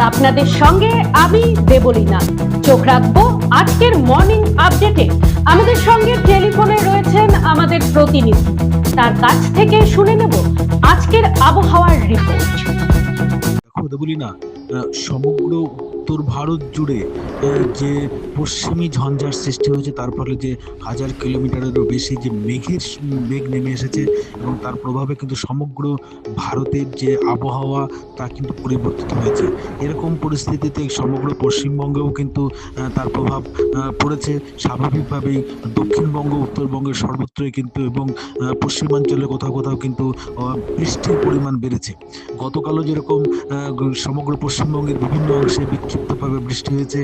আপনাদের সঙ্গে আমি দেবলীনা। চোখ রাখবো আজকের মর্নিং আপডেটে। আমাদের সঙ্গে টেলিফোনে রয়েছেন আমাদের প্রতিনিধি, তার কাছ থেকে শুনে নেব আজকের আবহাওয়ার রিপোর্ট। দেখো দেবলীনা, সমগ্র উত্তর ভারত জুড়ে যে পশ্চিমী ঝঞ্ঝার সৃষ্টি হয়েছে, তার ফলে যে 1000 কিলোমিটারেরও বেশি যে মেঘ নেমে এসেছে এবং তার প্রভাবে কিন্তু সমগ্র ভারতের যে আবহাওয়া তা কিন্তু পরিবর্তিত হয়েছে। এরকম পরিস্থিতিতে সমগ্র পশ্চিমবঙ্গেও কিন্তু তার প্রভাব পড়েছে। স্বাভাবিকভাবেই দক্ষিণবঙ্গ, উত্তরবঙ্গের সর্বত্রই কিন্তু এবং পশ্চিমাঞ্চলে কোথাও কোথাও কিন্তু বৃষ্টির পরিমাণ বেড়েছে। গতকালও যেরকম সমগ্র পশ্চিমবঙ্গের বিভিন্ন অংশে বিক্ষিপ্তভাবে বৃষ্টি হয়েছে,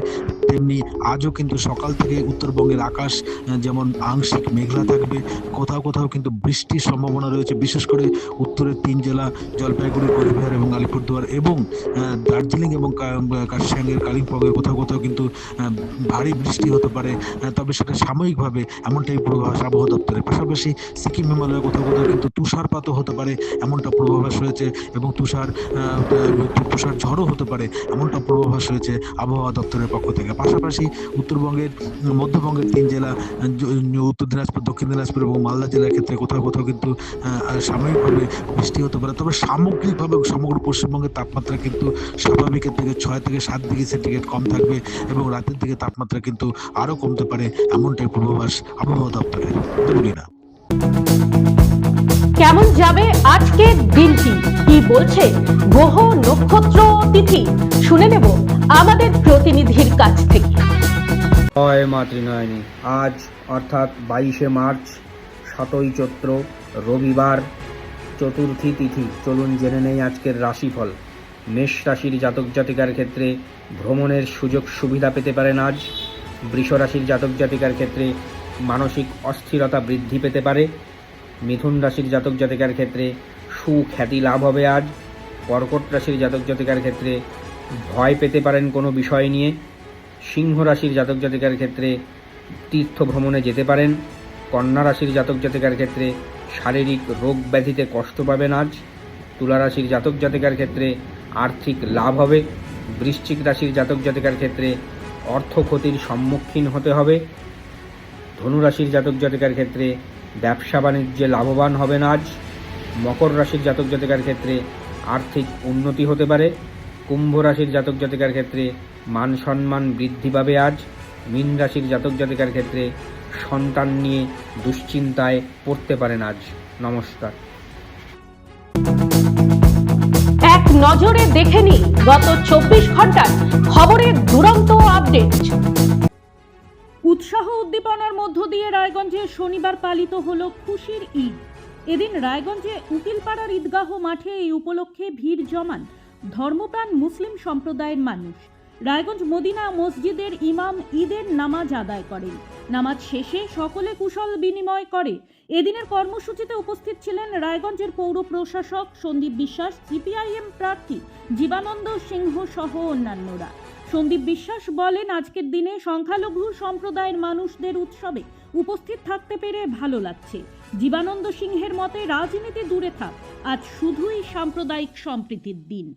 তেমনি আজও কিন্তু সকাল থেকে উত্তরবঙ্গের আকাশ যেমন আংশিক মেঘলা থাকবে, কোথাও কোথাও কিন্তু বৃষ্টির সম্ভাবনা রয়েছে। বিশেষ করে উত্তরের 3 জেলা জলপাইগুড়ি, কোচবিহার এবং আলিপুরদুয়ার এবং দার্জিলিং এবং কার্শিয়াংয়ের কালিম্পংয়ের কোথাও কোথাও কিন্তু ভারী বৃষ্টি হতে পারে, তবে সেটা সাময়িকভাবে, এমনটাই পূর্বাভাস আবহাওয়া দপ্তরের। পাশাপাশি সিকিম হিমালয়ে কোথাও কোথাও কিন্তু তুষারপাতও হতে পারে, এমনটা পূর্বাভাস রয়েছে এবং তুষার ঝড়ও হতে পারে, এমনটা পূর্বাভাস রয়েছে আবহাওয়া দপ্তরের পক্ষ থেকে। পাশাপাশি উত্তরবঙ্গের, মধ্যবঙ্গের 3 জেলা উত্তর দিনাজপুর, দক্ষিণ দিনাজপুর এবং মালদা জেলার ক্ষেত্রে কোথাও কোথাও কিন্তু সাময়িকভাবে বৃষ্টি হতে পারে, তবে সামগ্রিকভাবে সমগ্র পশ্চিমবঙ্গের তাপমাত্রা কিন্তু স্বাভাবিকের থেকে 6 থেকে 7 ডিগ্রি সেন্টিগ্রেড কম থাকবে এবং রাতের দিকে তাপমাত্রা কিন্তু আরও কমতে পারে, এমনটাই পূর্বাভাস আবহাওয়া দপ্তরের। দেবলীনা, কেমন যাবে আজকের দিনটি, কি বলছে গ্রহ নক্ষত্র তিথি, শুনে নেব আমাদের প্রতিনিধির কাছ থেকে। জয় মা ত্রিনয়নী। আজ অর্থাৎ 22শে মার্চ, 7ই চৈত্র, রবিবার, চতুর্থী তিথি। চলুন জেনে নেই আজকের রাশিফল। মেষ রাশির জাতক জাতিকার ক্ষেত্রে ভ্রমণের সুযোগ সুবিধা পেতে পারেন আজ। বৃষ রাশির জাতক জাতিকার ক্ষেত্রে মানসিক অস্থিরতা বৃদ্ধি পেতে পারে। মিথুন রাশির জাতক জাতিকার ক্ষেত্রে সুখ্যাতি লাভ হবে আজ। কর্কট রাশির জাতক জাতিকার ক্ষেত্রে ভয় পেতে পারেন কোনো বিষয় নিয়ে। সিংহ রাশির জাতক জাতিকার ক্ষেত্রে তীর্থ ভ্রমণে যেতে পারেন। কন্যা রাশির জাতক জাতিকার ক্ষেত্রে শারীরিক রোগ ব্যাধিতে কষ্ট পাবেন আজ। তুলা রাশির জাতক জাতিকার ক্ষেত্রে আর্থিক লাভ হবে। বৃশ্চিক রাশির জাতক জাতিকার ক্ষেত্রে অর্থ ক্ষতির সম্মুখীন হতে হবে। ধনু রাশির জাতক জাতিকার ক্ষেত্রে ব্যবসা বাণিজ্যে লাভবান হবেন আজ। মকর রাশির জাতক জাতিকার ক্ষেত্রে আর্থিক উন্নতি হতে পারে। কুম্ভ রাশির জাতক জাতিকার ক্ষেত্রে মান সম্মান বৃদ্ধি পাবে আজ। মীন রাশির জাতক জাতিকার ক্ষেত্রে সন্তান নিয়ে দুশ্চিন্তায় পড়তে পারেন আজ। নমস্কার। এক নজরে দেখে নিই গত 24 ঘন্টার খবরের দুরন্ত আপডেট। উৎসাহ উদ্দীপনার মধ্য দিয়ে রায়গঞ্জে শনিবার পালিত হলো খুশির ঈদ। এদিন রায়গঞ্জে উকিলপাড়ার ঈদগাহ মাঠে এই উপলক্ষে ভিড় জমান ধর্মপ্রাণ মুসলিম সম্প্রদায়ের মানুষ। রায়গঞ্জ মদিনা মসজিদের ইমাম ঈদের নামাজ আদায় করেন। নামাজ শেষে সকলে কুশল বিনিময় করে। এদিনের কর্মসূচিতে উপস্থিত ছিলেন রায়গঞ্জের পৌর প্রশাসক সন্দীপ বিশ্বাস, সিপিআইএম প্রার্থী জীবানন্দ সিংহ সহ অন্যান্যরা। সন্দীপ বিশ্বাস বলেন, আজকের দিনে সংখ্যালঘু সম্প্রদায়ের মানুষদের উৎসবে উপস্থিত থাকতে পেরে ভালো লাগছে। জীবানন্দ সিংহের মতে রাজনীতি দূরে থাক, আজ শুধুই সাম্প্রদায়িক সম্প্রীতির দিন।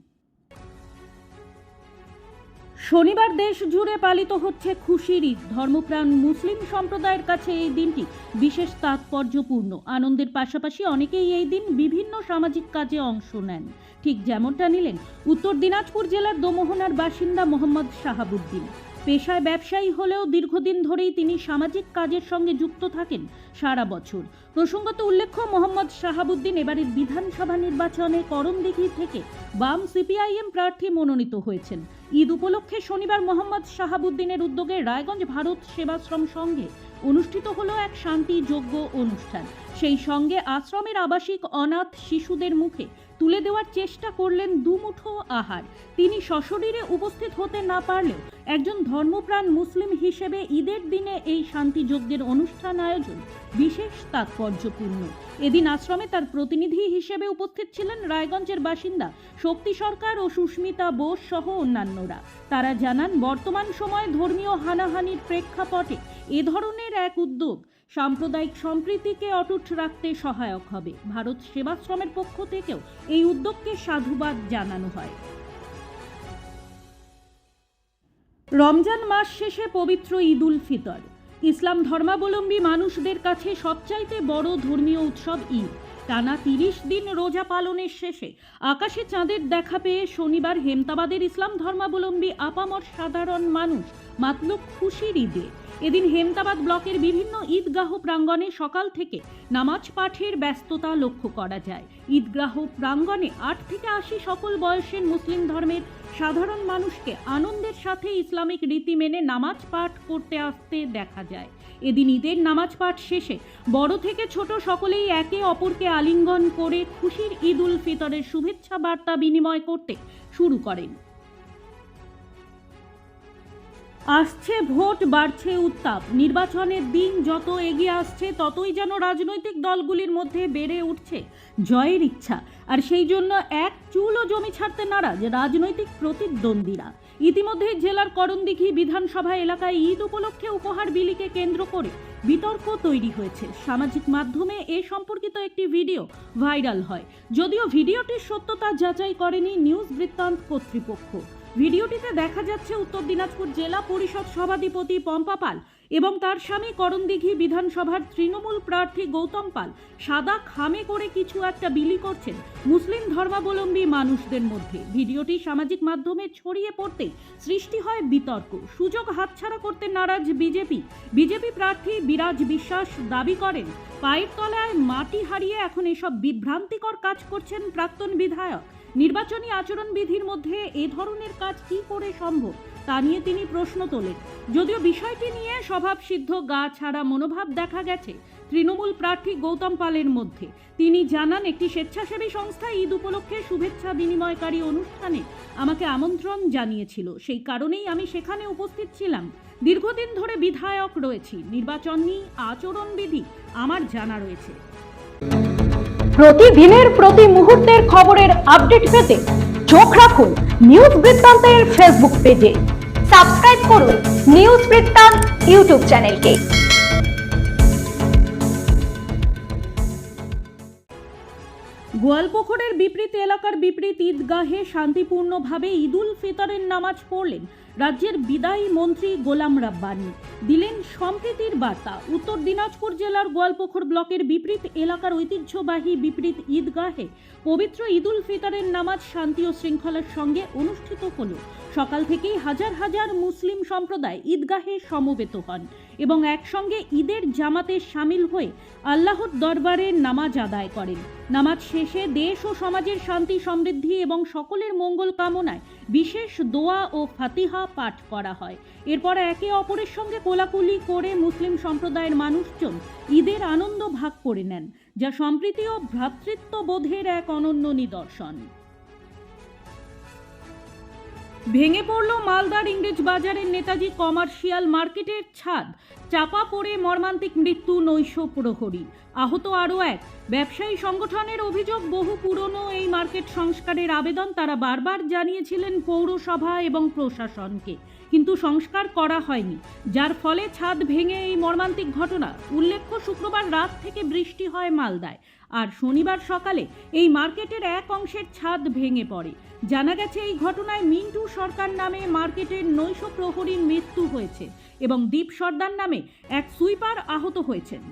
শনিবার দেশ জুড়ে পালিত হচ্ছে খুশির ঈদ। ধর্মপ্রাণ মুসলিম সম্প্রদায়ের কাছে এই দিনটি বিশেষ তাৎপর্যপূর্ণ। আনন্দের পাশাপাশি অনেকেই এই দিন বিভিন্ন সামাজিক কাজে অংশ নেন। ঠিক যেমনটা নিলেন উত্তর দিনাজপুর জেলার দোমোহনার বাসিন্দা মোহাম্মদ শাহাবুদ্দিন। পেশায় ব্যবসায়ী হলেও দীর্ঘদিন ধরেই তিনি সামাজিক কাজের সঙ্গে যুক্ত থাকেন সারা বছর। প্রসঙ্গত উল্লেখ্য, মোহাম্মদ শাহাবুদ্দিন এবারের বিধানসভা নির্বাচনে করমদিঘি থেকে বাম সিপিআইএম প্রার্থী মনোনীত হয়েছেন। ঈদ উপলক্ষে শনিবার মোহাম্মদ শাহাবুদ্দিনের উদ্যোগে রায়গঞ্জ ভারত সেবাশ্রম সংঘে অনুষ্ঠিত হলো এক শান্তি যজ্ঞ অনুষ্ঠান। সেই সঙ্গে আশ্রমের আবাসিক অনাথ শিশুদের মুখে তুলে দেওয়ার চেষ্টা করলেন দুমুঠো আহার। তিনি সশরীরে উপস্থিত হতে না পারলেও একজন ধর্মপ্রাণ মুসলিম হিসেবে ঈদের দিনে এই শান্তি যজ্ঞের অনুষ্ঠান আয়োজন বিশেষ তাৎপর্যপূর্ণ। এদিন আশ্রমে তার প্রতিনিধি হিসেবে উপস্থিত ছিলেন রায়গঞ্জের বাসিন্দা শক্তি সরকার ও সুস্মিতা বোস সহ অন্যান্যরা। তারা জানান, বর্তমান সময়ে ধর্মীয় হানাহানির প্রেক্ষাপটে এ ধরনের এক উদ্যোগ সাম্প্রদায়িক সম্প্রীতিকে অটুট রাখতে সহায়ক হবে। ভারত সেবাশ্রমের পক্ষ থেকেও এই উদ্যোগকে সাধুবাদ জানানো হয়। রমজান মাস শেষে পবিত্র ঈদ উল ফিতর ইসলাম ধর্মাবলম্বী মানুষদের কাছে সবচাইতে বড় ধর্মীয় উৎসব ঈদ। টানা 30 দিন রোজা পালনের শেষে আকাশে চাঁদের দেখা পেয়ে শনিবার হেমতাবাদের ইসলাম ধর্মাবলম্বী আপামর সাধারণ মানুষ মাতল খুশির ঈদে। এদিন হেমতাবাদ ব্লকের বিভিন্ন ঈদগাহ প্রাঙ্গণে সকাল থেকে নামাজ পাঠের ব্যস্ততা লক্ষ্য করা যায়। ঈদগাহ প্রাঙ্গণে 8 থেকে 80 সকল বয়সের মুসলিম ধর্মের সাধারণ মানুষকে আনন্দের সাথে ইসলামিক রীতি মেনে নামাজ পাঠ করতে আসতে দেখা যায়। এদিন ঈদের নামাজ পাঠ শেষে বড় থেকে ছোট সকলেই একে অপরকে আলিঙ্গন করে খুশির ঈদ উল ফিতরের শুভেচ্ছা বার্তা বিনিময় করতে শুরু করেন। আসছে ভোট, বাড়ছে উত্তাপ। নির্বাচনের দিন যত এগিয়ে আসছে ততই যেন রাজনৈতিক দলগুলির মধ্যে বেড়ে উঠছে জয়ের ইচ্ছা। আর সেই জন্য এক চুলও জমি ছাড়তে নারাজ রাজনৈতিক প্রতিদ্বন্দ্বীরা। ইতিমধ্যে জেলার করণদিঘি বিধানসভা এলাকায় ঈদ উপলক্ষে উপহার বিলিকে কেন্দ্র করে বিতর্ক তৈরি হয়েছে। সামাজিক মাধ্যমে এ সম্পর্কিত একটি ভিডিও ভাইরাল হয়, যদিও ভিডিওটির সত্যতা যাচাই করেনি নিউজ বৃত্তান্ত কর্তৃপক্ষ। ভিডিওটিতে দেখা যাচ্ছে উত্তর দিনাজপুর জেলা পরিষদ সভাধিপতি পম্পা পাল এবং তার স্বামী করণদিঘি বিধানসভার তৃণমূল প্রার্থী গৌতম পাল সাদা খামে করে কিছু একটা বিলি করছেন মুসলিম ধর্মাবলম্বী মানুষদের মধ্যে। ভিডিওটি সামাজিক মাধ্যমে ছড়িয়ে পড়তেই সৃষ্টি হয় বিতর্ক। সুযোগ হাতছাড়া করতে নারাজ বিজেপি প্রার্থী বিরাজ বিশ্বাস দাবি করেন পায়ের তলায় মাটি হারিয়ে এখন এসব বিভ্রান্তিকর কাজ করছেন প্রাক্তন বিধায়ক। নির্বাচনী আচরণবিধির মধ্যে এ ধরনের কাজ কি করে সম্ভব তা নিয়ে তিনি প্রশ্ন তোলেন। যদিও বিষয়টি নিয়ে স্বভাবসিদ্ধ গা ছাড়া মনোভাব দেখা গেছে তৃণমূল প্রার্থী গৌতম পালের মধ্যে। তিনি জানান, একটি স্বেচ্ছাসেবী সংস্থা ঈদ উপলক্ষে শুভেচ্ছা বিনিময়কারী অনুষ্ঠানে আমাকে আমন্ত্রণ জানিয়েছিল, সেই কারণেই আমি সেখানে উপস্থিত ছিলাম। দীর্ঘদিন ধরে বিধায়ক রয়েছি, নির্বাচনী আচরণবিধি আমার জানা রয়েছে। প্রতিদিনের প্রতি মুহূর্তের খবরের আপডেট পেতে চোখ রাখুন নিউজ বৃত্তান্তের ফেসবুক পেজে। সাবস্ক্রাইব করুন নিউজ বৃত্তান্ত ইউটিউব চ্যানেলকে। গোয়ালপুকুরের বিপরীত এলাকার বিপরীত ঈদগাহে শান্তিপূর্ণভাবে ঈদ উল ফিতরের নামাজ পড়লেন রাজ্যের বিদায়ী মন্ত্রী গোলাম রাব্বানী। দিলেন সম্প্রীতির বার্তা। উত্তর দিনাজপুর জেলার গোয়ালপুকুর ব্লকের বিপরীত এলাকার ঐতিহ্যবাহী বিপরীত ঈদগাহে পবিত্র ঈদ উল ফিতরের নামাজ শান্তি ও শৃঙ্খলার সঙ্গে অনুষ্ঠিত হলো। সকাল থেকেই হাজার হাজার মুসলিম সম্প্রদায় ঈদগাহে সমবেত হন এবং একসঙ্গে ঈদের জামাতে সামিল হয়ে আল্লাহর দরবারে নামাজ আদায় করেন। নামাজ শেষে দেশ ও সমাজের শান্তি সমৃদ্ধি এবং সকলের মঙ্গল কামনায় বিশেষ দোয়া ও ফাতিহা পাঠ করা হয়। এরপর একে অপরের সঙ্গে কোলাকুলি করে মুসলিম সম্প্রদায়ের মানুষজন ঈদের আনন্দ ভাগ করে নেন, যা সম্প্রীতি ও ভ্রাতৃত্ববোধের এক অনন্য নিদর্শন। ভেঙে পড়ল মালদার ইংরেজ বাজারের নেতাজি কমার্শিয়াল মার্কেটের ছাদ। চাপা পড়ে মর্মান্তিক মৃত্যু নৈশ প্রহরী। আহত আরও এক। ব্যবসায়ী সংগঠনের অভিযোগ, বহু পুরনো এই মার্কেট সংস্কারের আবেদন তারা বারবার জানিয়েছিলেন পৌরসভা এবং প্রশাসনকে, কিন্তু সংস্কার করা হয়নি, যার ফলে ছাদ ভেঙে এই মর্মান্তিক ঘটনা। উল্লেখ্য, শুক্রবার রাত থেকে বৃষ্টি হয় মালদায়, আর শনিবার সকালে এই মার্কেটের এক অংশের ছাদ ভেঙে পড়ে। জানা গেছে, এই ঘটনায় মিন্টু সরকার নামে মার্কেটের নৈশ প্রহরীর মৃত্যু হয়েছে এবং দীপ সর্দার নামে এক সুইপার আহত হয়েছেন।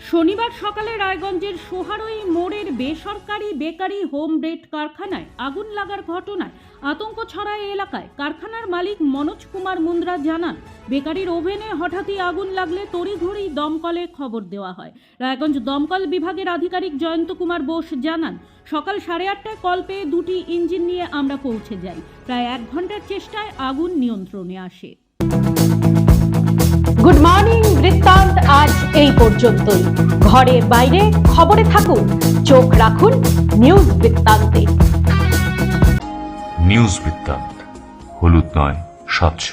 শনিবার সকালে রায়গঞ্জের সোহারই মোড়ের বেসরকারি বেকারি হোম ব্রেড কারখানায় আগুন লাগার ঘটনায় আতঙ্ক ছড়ায় এলাকায়। কারখানার মালিক মনোজ কুমার মুন্দ্রা জানান, বেকারির ওভেনে হঠাৎই আগুন লাগলে তড়িঘড়ি দমকলে খবর দেওয়া হয়। রায়গঞ্জ দমকল বিভাগের আধিকারিক জয়ন্ত কুমার বোস জানান, সকাল 8:30টায় কল পেয়ে 2টি ইঞ্জিন নিয়ে আমরা পৌঁছে যাই। প্রায় 1 ঘন্টার চেষ্টায় আগুন নিয়ন্ত্রণে আসে। গুড মর্নিং বৃত্তান্ত আজ এই পর্যন্তই। ঘরে বাইরে খবরে থাকুন, চোখ রাখুন নিউজ বৃত্তান্তে। নিউজ বৃত্তান্ত, হলুদ নয়, স্বচ্ছ।